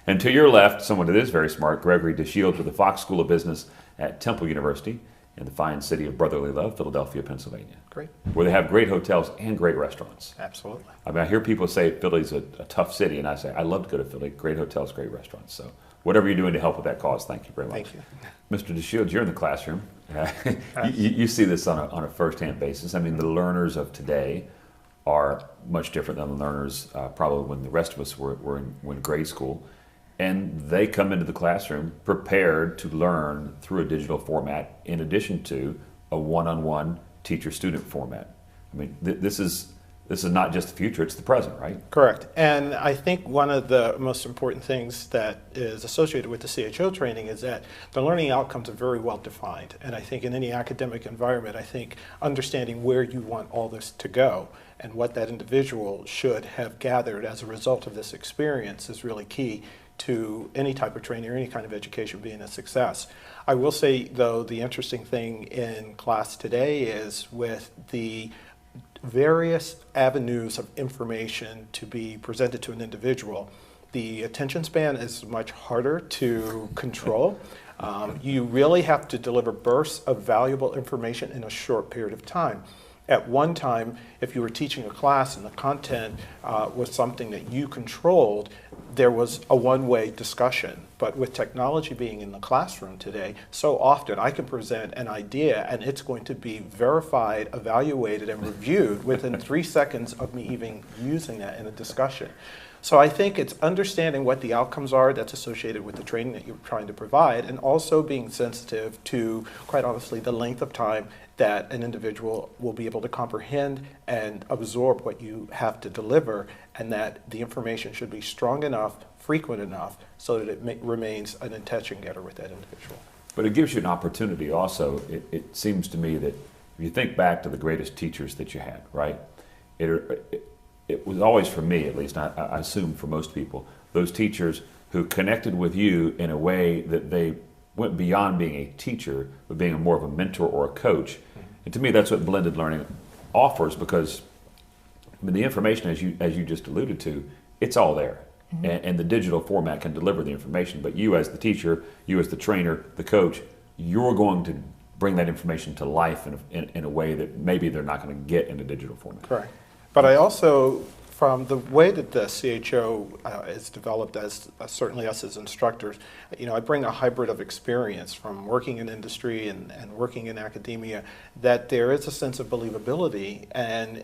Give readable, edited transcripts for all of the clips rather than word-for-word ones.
And to your left, someone that is very smart, Gregory DeShields with the Fox School of Business at Temple University in the fine city of brotherly love, Philadelphia, Pennsylvania. Great. Where they have great hotels and great restaurants. Absolutely. I mean, I hear people say Philly's a tough city, and I say, I love to go to Philly. Great hotels, great restaurants. So whatever you're doing to help with that cause, thank you very much. Thank you. Mr. DeShields, you're in the classroom. You see this on a first-hand basis. I mean, the learners of today are much different than the learners probably when the rest of us were in grade school. And they come into the classroom prepared to learn through a digital format in addition to a one-on-one teacher-student format. I mean, this is not just the future, it's the present, right? Correct. And I think one of the most important things that is associated with the CHO training is that the learning outcomes are very well defined. And I think in any academic environment, I think understanding where you want all this to go and what that individual should have gathered as a result of this experience is really key to any type of training or any kind of education being a success. I will say, though, the interesting thing in class today is with the various avenues of information to be presented to an individual, the attention span is much harder to control. You really have to deliver bursts of valuable information in a short period of time. At one time, if you were teaching a class and the content was something that you controlled, there was a one-way discussion. But with technology being in the classroom today, so often I can present an idea and it's going to be verified, evaluated, and reviewed within 3 seconds of me even using that in a discussion. So I think it's understanding what the outcomes are that's associated with the training that you're trying to provide, and also being sensitive to, quite honestly, the length of time that an individual will be able to comprehend and absorb what you have to deliver, and that the information should be strong enough, frequent enough, so that it remains an attention getter with that individual. But it gives you an opportunity also. It seems to me that if you think back to the greatest teachers that you had, right? It was always, for me at least, I assume for most people, those teachers who connected with you in a way that they went beyond being a teacher, but being more of a mentor or a coach. And to me, that's what blended learning offers, because I mean, the information, as you just alluded to, it's all there. And the digital format can deliver the information, but you as the teacher, you as the trainer, the coach, you're going to bring that information to life in a way that maybe they're not going to get in a digital format. Correct. But I also, from the way that the CHO is developed, as certainly us as instructors, I bring a hybrid of experience from working in industry and working in academia, that there is a sense of believability and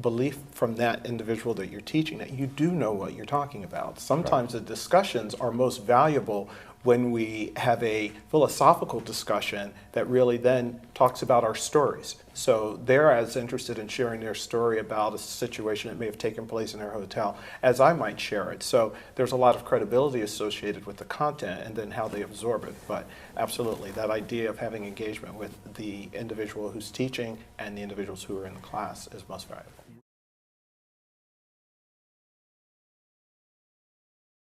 belief from that individual that you're teaching, that you do know what you're talking about. Sometimes the discussions are most valuable when we have a philosophical discussion that really then talks about our stories. So they're as interested in sharing their story about a situation that may have taken place in their hotel as I might share it. So there's a lot of credibility associated with the content and then how they absorb it. But absolutely, that idea of having engagement with the individual who's teaching and the individuals who are in the class is most valuable.